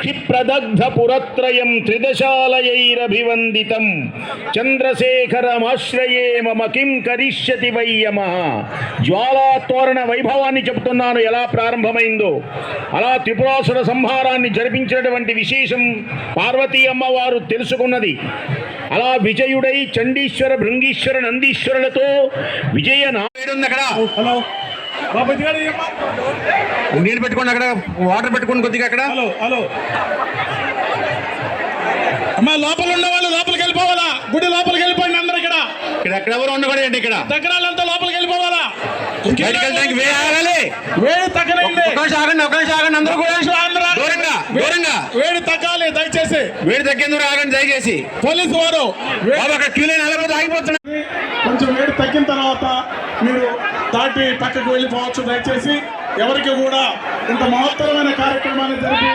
క్షిప్రదగ్ధ పురత్రయం త్రిదశాలయైరభివందితం చంద్రశేఖరమాశ్రయే మమ కిం కరిష్యతి వయ్యమ. జ్వాలాతోరణ వైభవాన్ని చెబుతున్నాను, ఎలా ప్రారంభమైందో. అలా త్రిపురాసుర సంహారాన్ని జరిపించినటువంటి విశేషం పార్వతీ అమ్మవారు తెలుసుకున్నది. అలా విజయుడై చండీశ్వర, భృంగీశ్వర, నందీశ్వరులతో విజయ నాయుడు అక్కడ. హలో నీళ్ళు పెట్టుకోండి, అక్కడ వాటర్ పెట్టుకోండి కొద్దిగా అక్కడ. హలో హలో అమ్మా, లోపల ఉన్న వాళ్ళు లోపలికి వెళ్ళిపోవాలా? గుడి లోపలికి వెళ్ళిపోయింది అందరు. ఇక్కడ ఇక్కడ ఎవరు ఉండకూడదు. ఇక్కడ దగ్గరాలంతా లోపలికి వెళ్ళిపోవాలా? వేడి తగ్గండి, అందరూ కూడా దూరంగా దూరంగా. వేడి తగ్గాలి దయచేసి. వేడి తగ్గేందుకు ఆగండి దయచేసి. పోలీసు వారు అక్కడ క్యూ లైన్ అలా ఆగిపోతున్నారు. కొంచెం వేడి తగ్గిన తర్వాత మీరు దాటి పక్కకు వెళ్ళిపోవచ్చు దయచేసి. ఎవరికి కూడా ఇంత మహత్తరమైన కార్యక్రమాన్ని జరిపి